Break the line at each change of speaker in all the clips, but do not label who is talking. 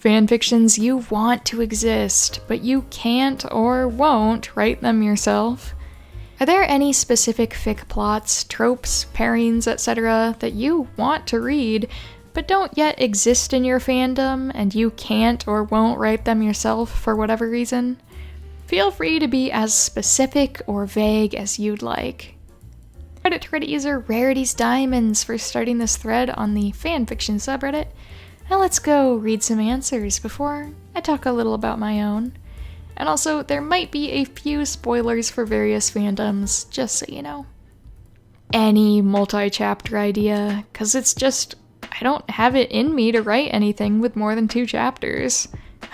Fanfictions you want to exist, but you can't or won't write them yourself. Are there any specific fic plots, tropes, pairings, etc. that you want to read, but don't yet exist in your fandom, and you can't or won't write them yourself for whatever reason? Feel free to be as specific or vague as you'd like. Credit to Reddit user Rarity's Diamonds for starting this thread on the fanfiction subreddit. Now let's go read some answers before I talk a little about my own. And also, there might be a few spoilers for various fandoms, just so you know. Any multi-chapter idea, cause it's just, I don't have it in me to write anything with more than 2 chapters.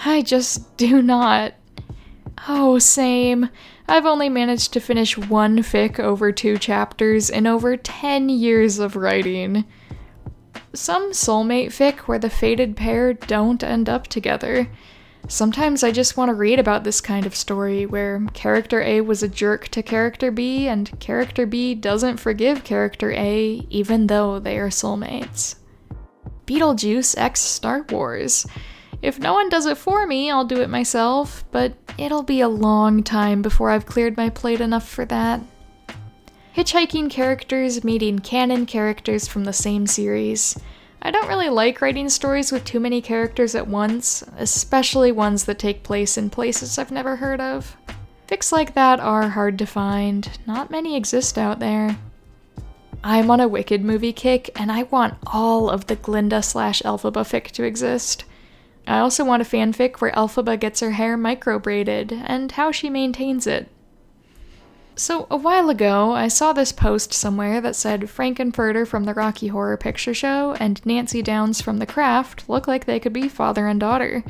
I just do not. Oh, same. I've only managed to finish one fic over 2 chapters in over 10 years of writing. Some soulmate fic where the fated pair don't end up together. Sometimes I just want to read about this kind of story where character A was a jerk to character B and character B doesn't forgive character A even though they are soulmates. Beetlejuice x Star Wars. If no one does it for me, I'll do it myself, but it'll be a long time before I've cleared my plate enough for that. Hitchhiking characters meeting canon characters from the same series. I don't really like writing stories with too many characters at once, especially ones that take place in places I've never heard of. Fics like that are hard to find, not many exist out there. I'm on a Wicked movie kick, and I want all of the Glinda/Elphaba fic to exist. I also want a fanfic where Elphaba gets her hair micro-braided, and how she maintains it. So, a while ago, I saw this post somewhere that said Frankenfurter from the Rocky Horror Picture Show and Nancy Downs from The Craft look like they could be father and daughter.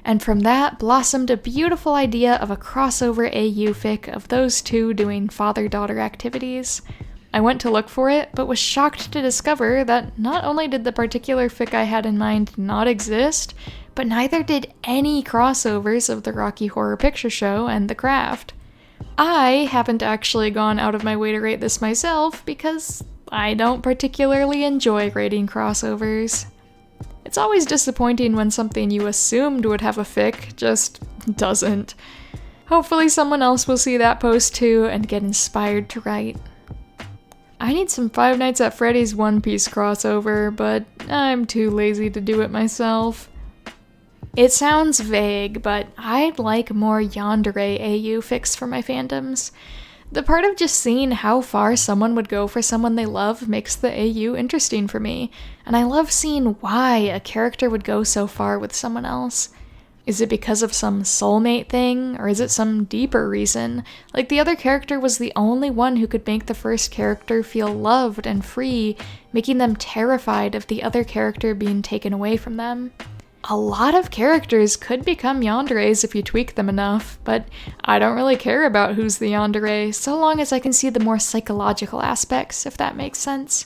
And from that blossomed a beautiful idea of a crossover AU fic of those two doing father-daughter activities. I went to look for it, but was shocked to discover that not only did the particular fic I had in mind not exist, but neither did any crossovers of the Rocky Horror Picture Show and The Craft. I haven't actually gone out of my way to write this myself because I don't particularly enjoy writing crossovers. It's always disappointing when something you assumed would have a fic just doesn't. Hopefully someone else will see that post too and get inspired to write. I need some Five Nights at Freddy's One Piece crossover, but I'm too lazy to do it myself. It sounds vague, but I'd like more yandere AU fics for my fandoms. The part of just seeing how far someone would go for someone they love makes the AU interesting for me, and I love seeing why a character would go so far with someone else. Is it because of some soulmate thing, or is it some deeper reason? Like the other character was the only one who could make the first character feel loved and free, making them terrified of the other character being taken away from them. A lot of characters could become yanderes if you tweak them enough, but I don't really care about who's the yandere, so long as I can see the more psychological aspects, if that makes sense.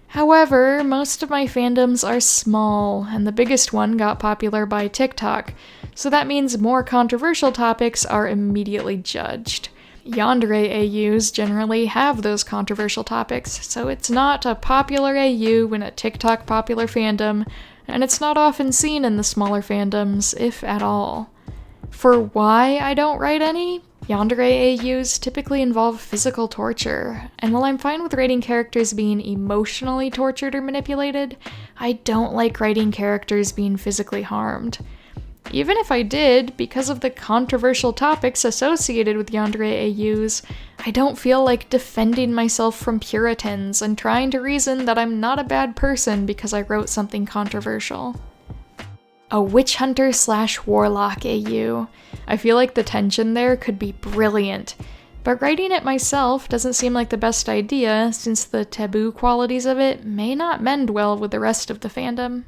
However, most of my fandoms are small, and the biggest one got popular by TikTok, so that means more controversial topics are immediately judged. Yandere AUs generally have those controversial topics, so it's not a popular AU in a TikTok popular fandom, and it's not often seen in the smaller fandoms, if at all. For why I don't write any, yandere AUs typically involve physical torture, and while I'm fine with writing characters being emotionally tortured or manipulated, I don't like writing characters being physically harmed. Even if I did, because of the controversial topics associated with yandere AUs, I don't feel like defending myself from Puritans and trying to reason that I'm not a bad person because I wrote something controversial. A witch hunter/warlock AU. I feel like the tension there could be brilliant, but writing it myself doesn't seem like the best idea since the taboo qualities of it may not mend well with the rest of the fandom.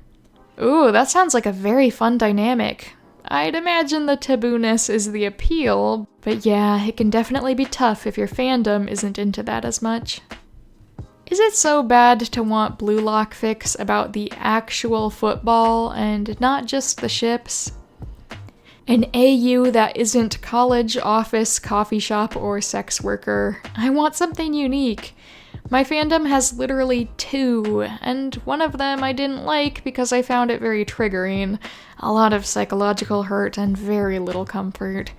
Ooh, that sounds like a very fun dynamic. I'd imagine the tabooness is the appeal, but yeah, it can definitely be tough if your fandom isn't into that as much. Is it so bad to want blue lock fics about the actual football and not just the ships? An AU that isn't college, office, coffee shop, or sex worker. I want something unique. My fandom has literally 2, and one of them I didn't like because I found it very triggering, a lot of psychological hurt and very little comfort.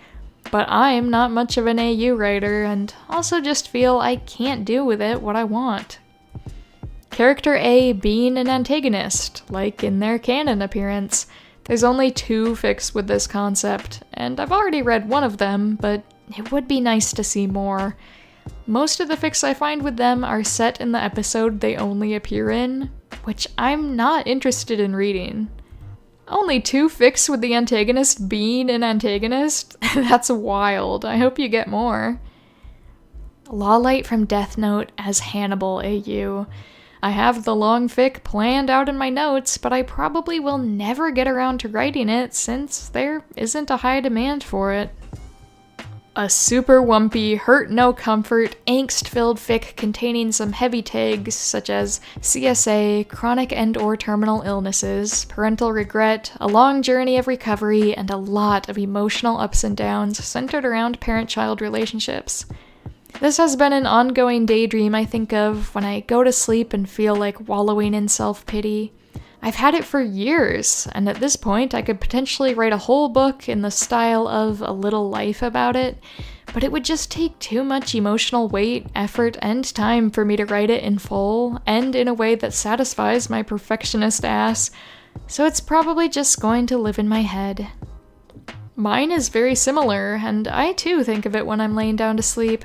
But I'm not much of an AU writer, and also just feel I can't do with it what I want. Character A being an antagonist, like in their canon appearance. There's only 2 fics with this concept, and I've already read one of them, but it would be nice to see more. Most of the fics I find with them are set in the episode they only appear in, which I'm not interested in reading. Only 2 fics with the antagonist being an antagonist? That's wild. I hope you get more. Lawlight from Death Note as Hannibal AU. I have the long fic planned out in my notes, but I probably will never get around to writing it since there isn't a high demand for it. A super wumpy, hurt no comfort, angst-filled fic containing some heavy tags such as CSA, chronic and/or terminal illnesses, parental regret, a long journey of recovery, and a lot of emotional ups and downs centered around parent-child relationships. This has been an ongoing daydream I think of when I go to sleep and feel like wallowing in self-pity. I've had it for years, and at this point I could potentially write a whole book in the style of A Little Life about it, but it would just take too much emotional weight, effort, and time for me to write it in full, and in a way that satisfies my perfectionist ass, so it's probably just going to live in my head. Mine is very similar, and I too think of it when I'm laying down to sleep.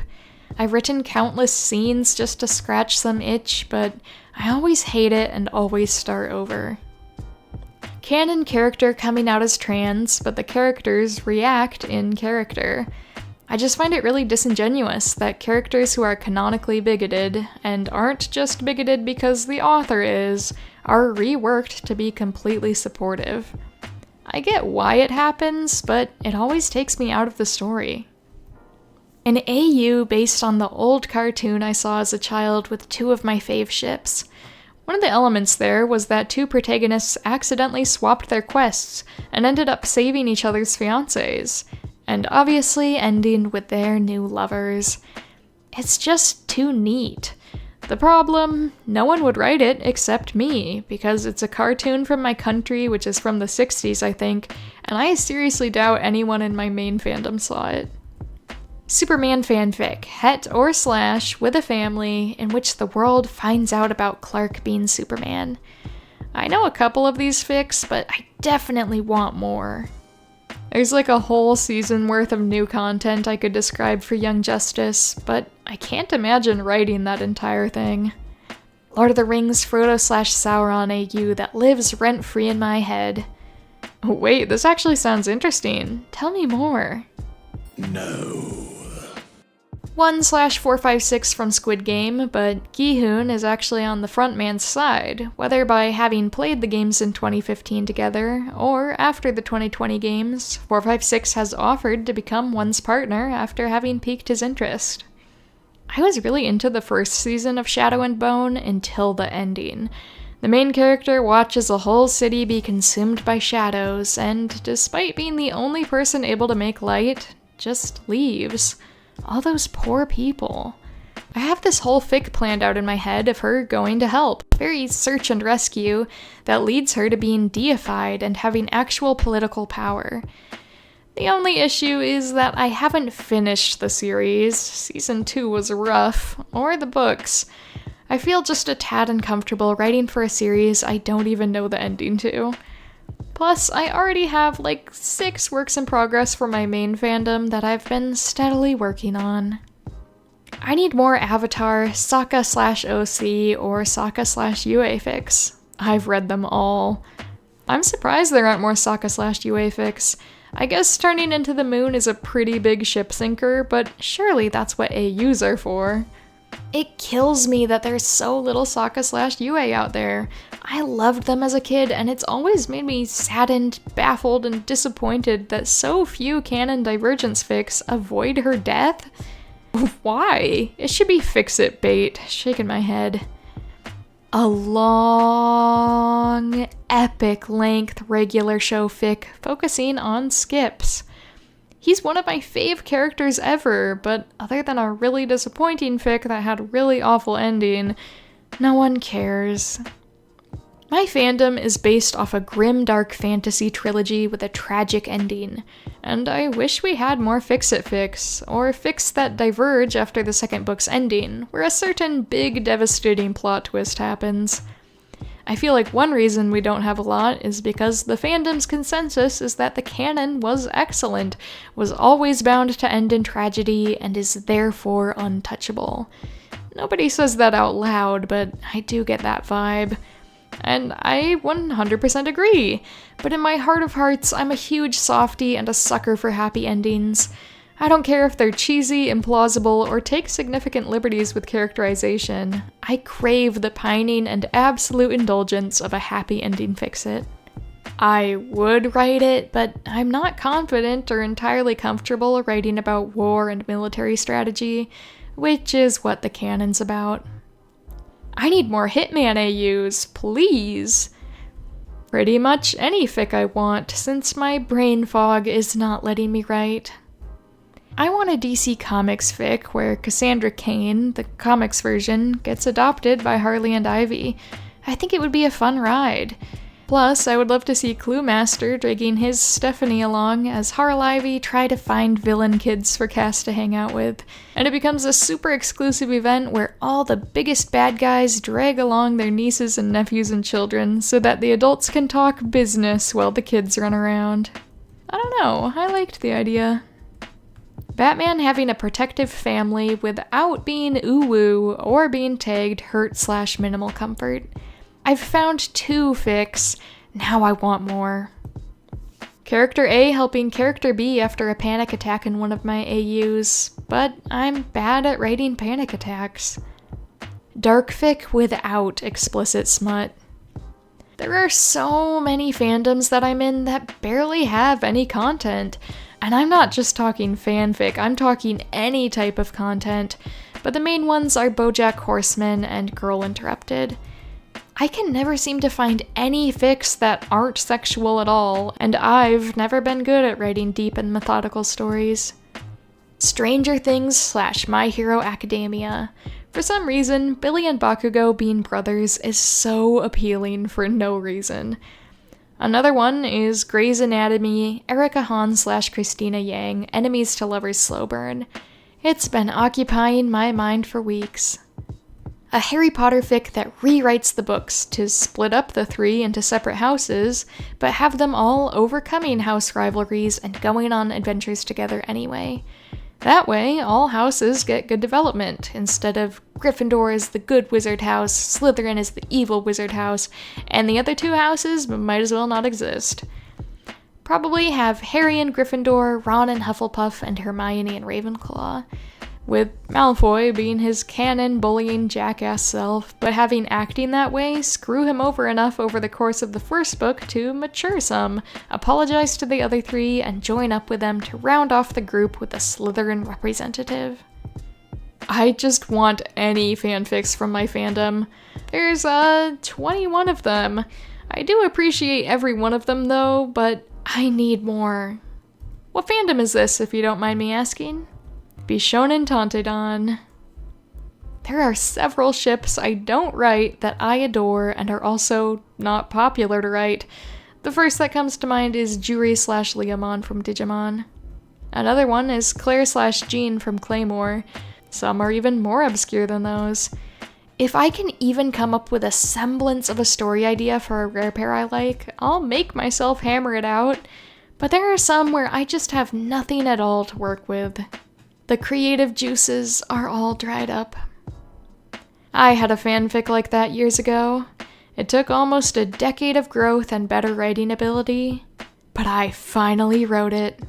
I've written countless scenes just to scratch some itch, but I always hate it and always start over. Canon character coming out as trans, but the characters react in character. I just find it really disingenuous that characters who are canonically bigoted, and aren't just bigoted because the author is, are reworked to be completely supportive. I get why it happens, but it always takes me out of the story. An AU based on the old cartoon I saw as a child with 2 of my fave ships. One of the elements there was that 2 protagonists accidentally swapped their quests and ended up saving each other's fiancés, and obviously ending with their new lovers. It's just too neat. The problem? No one would write it except me, because it's a cartoon from my country, which is from the 60s, I think, and I seriously doubt anyone in my main fandom saw it. Superman fanfic, het or slash, with a family, in which the world finds out about Clark being Superman. I know a couple of these fics, but I definitely want more. There's like a whole season worth of new content I could describe for Young Justice, but I can't imagine writing that entire thing. Lord of the Rings Frodo/Sauron AU that lives rent-free in my head. Wait, this actually sounds interesting. Tell me more.
No.
1/456 from Squid Game, but Gi-hoon is actually on the frontman's side, whether by having played the games in 2015 together, or after the 2020 games, 456 has offered to become one's partner after having piqued his interest. I was really into the first season of Shadow and Bone until the ending. The main character watches a whole city be consumed by shadows, and despite being the only person able to make light, just leaves. All those poor people. I have this whole fic planned out in my head of her going to help, very search and rescue, that leads her to being deified and having actual political power. The only issue is that I haven't finished the series, season 2 was rough, or the books. I feel just a tad uncomfortable writing for a series I don't even know the ending to. Plus, I already have like 6 works in progress for my main fandom that I've been steadily working on. I need more Avatar, Sokka/OC, or Sokka/UA fics. I've read them all. I'm surprised there aren't more Sokka/UA fics. I guess turning into the moon is a pretty big ship sinker, but surely that's what AUs are for. It kills me that there's so little Sokka/UA out there. I loved them as a kid, and it's always made me saddened, baffled, and disappointed that so few canon Divergence fics avoid her death. Why? It should be fix-it bait. Shaking my head. A long, epic-length regular show fic focusing on skips. He's one of my fave characters ever, but other than a really disappointing fic that had a really awful ending, no one cares. My fandom is based off a grim dark fantasy trilogy with a tragic ending, and I wish we had more fix-it fics, or fics that diverge after the second book's ending, where a certain big devastating plot twist happens. I feel like one reason we don't have a lot is because the fandom's consensus is that the canon was excellent, was always bound to end in tragedy, and is therefore untouchable. Nobody says that out loud, but I do get that vibe. And I 100% agree, but in my heart of hearts, I'm a huge softie and a sucker for happy endings. I don't care if they're cheesy, implausible, or take significant liberties with characterization. I crave the pining and absolute indulgence of a happy ending fix-it. I would write it, but I'm not confident or entirely comfortable writing about war and military strategy, which is what the canon's about. I need more Hitman AUs, please! Pretty much any fic I want, since my brain fog is not letting me write. I want a DC Comics fic where Cassandra Cain, the comics version, gets adopted by Harley and Ivy. I think it would be a fun ride. Plus, I would love to see Cluemaster dragging his Stephanie along as Harl-Ivy try to find villain kids for Cass to hang out with, and it becomes a super exclusive event where all the biggest bad guys drag along their nieces and nephews and children so that the adults can talk business while the kids run around. I don't know, I liked the idea. Batman having a protective family without being ooh-woo or being tagged hurt/minimal comfort. I've found 2 fics, now I want more. Character A helping Character B after a panic attack in one of my AUs, but I'm bad at writing panic attacks. Dark fic without explicit smut. There are so many fandoms that I'm in that barely have any content, and I'm not just talking fanfic, I'm talking any type of content, but the main ones are BoJack Horseman and Girl Interrupted. I can never seem to find any fics that aren't sexual at all, and I've never been good at writing deep and methodical stories. Stranger Things / My Hero Academia. For some reason, Billy and Bakugo being brothers is so appealing for no reason. Another one is Grey's Anatomy, Erica Hahn / Christina Yang, Enemies to Lovers Slow Burn. It's been occupying my mind for weeks. A Harry Potter fic that rewrites the books to split up the 3 into separate houses, but have them all overcoming house rivalries and going on adventures together anyway. That way, all houses get good development, instead of Gryffindor is the good wizard house, Slytherin is the evil wizard house, and the other 2 houses might as well not exist. Probably have Harry and Gryffindor, Ron and Hufflepuff, and Hermione and Ravenclaw, with Malfoy being his canon bullying jackass self, but having acting that way screw him over enough over the course of the first book to mature some, apologize to the other 3, and join up with them to round off the group with a Slytherin representative. I just want any fanfics from my fandom. There's 21 of them. I do appreciate every one of them though, but I need more. What fandom is this, if you don't mind me asking? Bishonen Tanteidan. There are several ships I don't write that I adore and are also not popular to write. The first that comes to mind is Juri / Leomon from Digimon. Another one is Claire / Jean from Claymore. Some are even more obscure than those. If I can even come up with a semblance of a story idea for a rare pair I like, I'll make myself hammer it out. But there are some where I just have nothing at all to work with. The creative juices are all dried up. I had a fanfic like that years ago. It took almost a decade of growth and better writing ability, but I finally wrote it.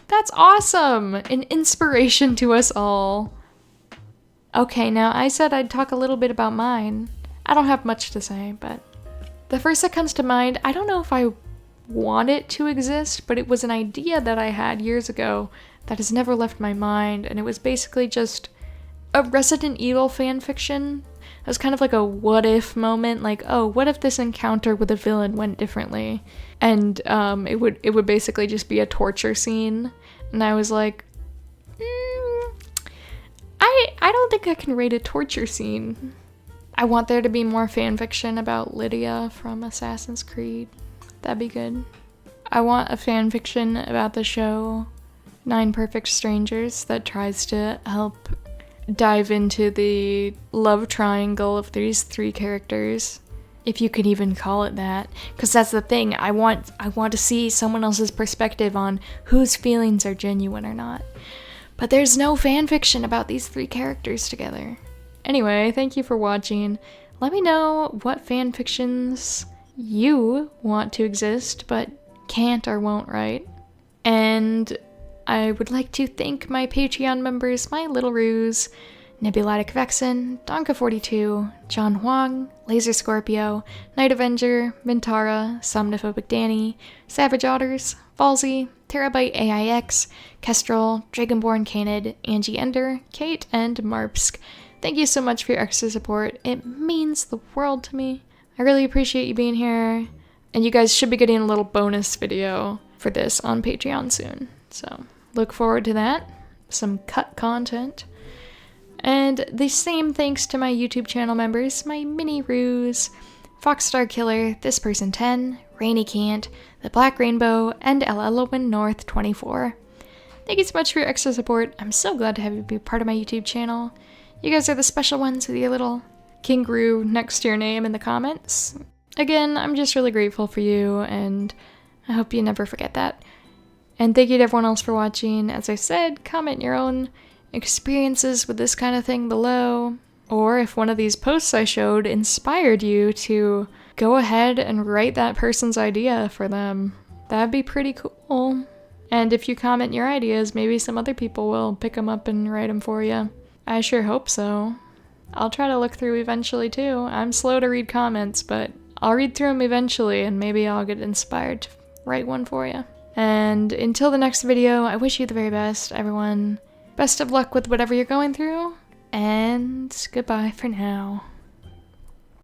That's awesome! An inspiration to us all. Okay, now I said I'd talk a little bit about mine. I don't have much to say, but the first that comes to mind, I don't know if I want it to exist, but it was an idea that I had years ago that has never left my mind, and it was basically just a Resident Evil fanfiction. It was kind of like a what-if moment, like, oh, what if this encounter with a villain went differently? And it would basically just be a torture scene, and I was like, I don't think I can rate a torture scene. I want there to be more fanfiction about Lydia from Assassin's Creed. That'd be good. I want a fanfiction about the show 9 Perfect Strangers that tries to help dive into the love triangle of these 3 characters, if you could even call it that, because that's the thing. I want to see someone else's perspective on whose feelings are genuine or not. But there's no fanfiction about these 3 characters together. Anyway, thank you for watching. Let me know what fanfictions you want to exist but can't or won't write. And I would like to thank my Patreon members, My Little Ruse, Nebulatic Vexen, Donka42, John Huang, Laser Scorpio, Night Avenger, Mintara, Somnophobic Danny, Savage Otters, Falsey, Terabyte AIX, Kestrel, Dragonborn Canid, Angie Ender, Kate, and Marpsk. Thank you so much for your extra support. It means the world to me. I really appreciate you being here. And you guys should be getting a little bonus video for this on Patreon soon. So look forward to that. Some cut content. And the same thanks to my YouTube channel members, my Mini Ruse, Foxstar Killer, This Person 10, Rainy Cant, The Black Rainbow, and LLowin North 24. Thank you so much for your extra support. I'm so glad to have you be part of my YouTube channel. You guys are the special ones with your little kangaroo next to your name in the comments. Again, I'm just really grateful for you, and I hope you never forget that. And thank you to everyone else for watching. As I said, comment your own experiences with this kind of thing below. Or if one of these posts I showed inspired you to go ahead and write that person's idea for them. That'd be pretty cool. And if you comment your ideas, maybe some other people will pick them up and write them for you. I sure hope so. I'll try to look through eventually too. I'm slow to read comments, but I'll read through them eventually and maybe I'll get inspired to write one for you. And until the next video, I wish you the very best, everyone. Best of luck with whatever you're going through, and goodbye for now.